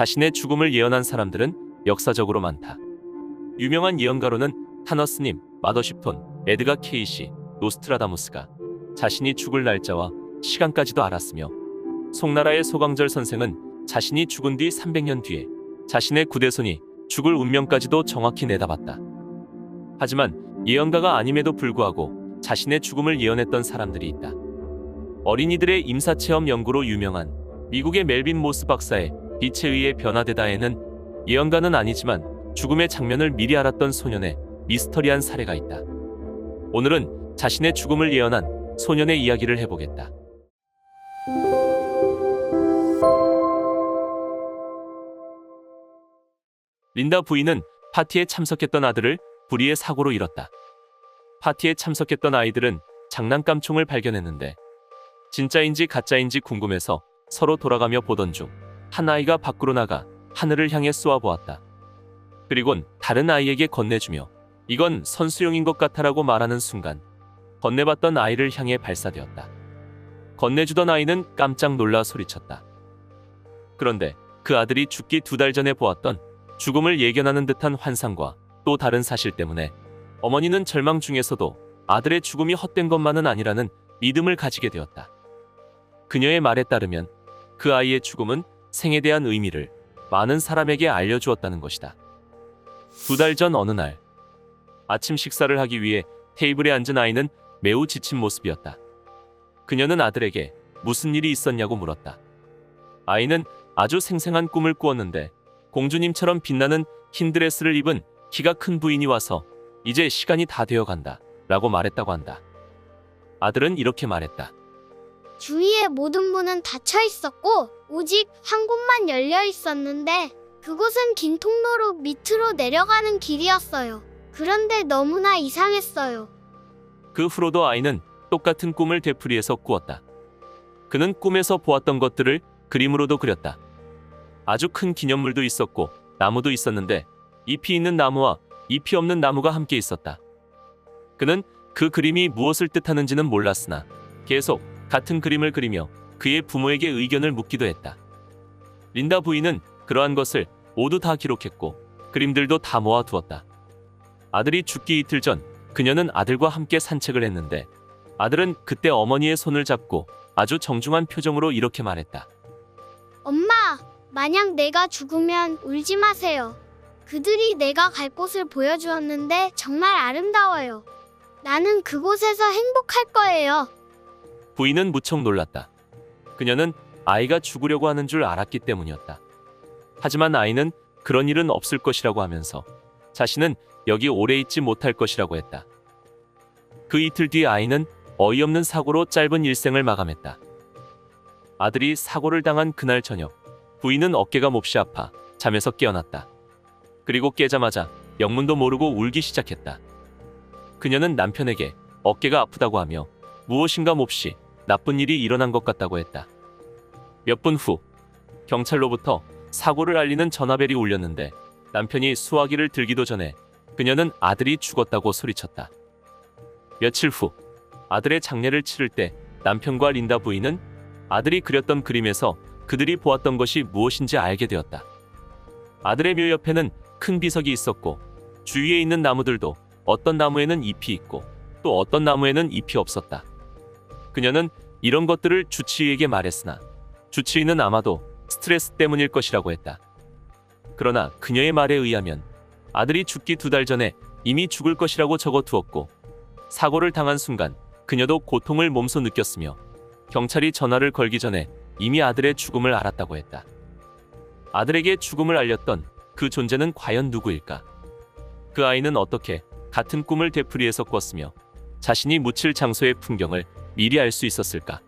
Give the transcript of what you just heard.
자신의 죽음을 예언한 사람들은 역사적으로 많다. 유명한 예언가로는 타너스님, 마더십톤, 에드가 케이시, 노스트라다무스가 자신이 죽을 날짜와 시간까지도 알았으며, 송나라의 소강절 선생은 자신이 죽은 뒤 300년 뒤에 자신의 구대손이 죽을 운명까지도 정확히 내다봤다. 하지만 예언가가 아님에도 불구하고 자신의 죽음을 예언했던 사람들이 있다. 어린이들의 임사체험 연구로 유명한 미국의 멜빈 모스 박사의 빛에 의해 변화되다에는 예언가는 아니지만 죽음의 장면을 미리 알았던 소년의 미스터리한 사례가 있다. 오늘은 자신의 죽음을 예언한 소년의 이야기를 해보겠다. 린다 부인은 파티에 참석했던 아들을 불의의 사고로 잃었다. 파티에 참석했던 아이들은 장난감 총을 발견했는데 진짜인지 가짜인지 궁금해서 서로 돌아가며 보던 중 한 아이가 밖으로 나가 하늘을 향해 쏘아보았다. 그리곤 다른 아이에게 건네주며 이건 선수용인 것 같아라고 말하는 순간 건네받던 아이를 향해 발사되었다. 건네주던 아이는 깜짝 놀라 소리쳤다. 그런데 그 아들이 죽기 2달 전에 보았던 죽음을 예견하는 듯한 환상과 또 다른 사실 때문에 어머니는 절망 중에서도 아들의 죽음이 헛된 것만은 아니라는 믿음을 가지게 되었다. 그녀의 말에 따르면 그 아이의 죽음은 생에 대한 의미를 많은 사람에게 알려주었다는 것이다. 2달 전 어느 날 아침 식사를 하기 위해 테이블에 앉은 아이는 매우 지친 모습이었다. 그녀는 아들에게 무슨 일이 있었냐고 물었다. 아이는 아주 생생한 꿈을 꾸었는데 공주님처럼 빛나는 흰 드레스를 입은 키가 큰 부인이 와서 이제 시간이 다 되어간다 라고 말했다고 한다. 아들은 이렇게 말했다. 주위의 모든 문은 닫혀 있었고 오직 한 곳만 열려 있었는데 그곳은 긴 통로로 밑으로 내려가는 길이었어요. 그런데 너무나 이상했어요. 그 후로도 아이는 똑같은 꿈을 되풀이해서 꾸었다. 그는 꿈에서 보았던 것들을 그림으로도 그렸다. 아주 큰 기념물도 있었고 나무도 있었는데 잎이 있는 나무와 잎이 없는 나무가 함께 있었다. 그는 그 그림이 무엇을 뜻하는지는 몰랐으나 계속 같은 그림을 그리며 그의 부모에게 의견을 묻기도 했다. 린다 부인은 그러한 것을 모두 다 기록했고 그림들도 다 모아두었다. 아들이 죽기 이틀 전 그녀는 아들과 함께 산책을 했는데 아들은 그때 어머니의 손을 잡고 아주 정중한 표정으로 이렇게 말했다. 엄마, 만약 내가 죽으면 울지 마세요. 그들이 내가 갈 곳을 보여주었는데 정말 아름다워요. 나는 그곳에서 행복할 거예요. 부인은 무척 놀랐다. 그녀는 아이가 죽으려고 하는 줄 알았기 때문이었다. 하지만 아이는 그런 일은 없을 것이라고 하면서 자신은 여기 오래 있지 못할 것이라고 했다. 그 이틀 뒤 아이는 어이없는 사고로 짧은 일생을 마감했다. 아들이 사고를 당한 그날 저녁, 부인은 어깨가 몹시 아파 잠에서 깨어났다. 그리고 깨자마자 영문도 모르고 울기 시작했다. 그녀는 남편에게 어깨가 아프다고 하며 무엇인가 몹시 나쁜 일이 일어난 것 같다고 했다. 몇 분 후 경찰로부터 사고를 알리는 전화벨이 울렸는데 남편이 수화기를 들기도 전에 그녀는 아들이 죽었다고 소리쳤다. 며칠 후 아들의 장례를 치를 때 남편과 린다 부인은 아들이 그렸던 그림에서 그들이 보았던 것이 무엇인지 알게 되었다. 아들의 묘 옆에는 큰 비석이 있었고 주위에 있는 나무들도 어떤 나무에는 잎이 있고 또 어떤 나무에는 잎이 없었다. 그녀는 이런 것들을 주치의에게 말했으나 주치의는 아마도 스트레스 때문일 것이라고 했다. 그러나 그녀의 말에 의하면 아들이 죽기 2달 전에 이미 죽을 것이라고 적어두었고 사고를 당한 순간 그녀도 고통을 몸소 느꼈으며 경찰이 전화를 걸기 전에 이미 아들의 죽음을 알았다고 했다. 아들에게 죽음을 알렸던 그 존재는 과연 누구일까? 그 아이는 어떻게 같은 꿈을 되풀이해서 꿨으며 자신이 묻힐 장소의 풍경을 미리 알 수 있었을까?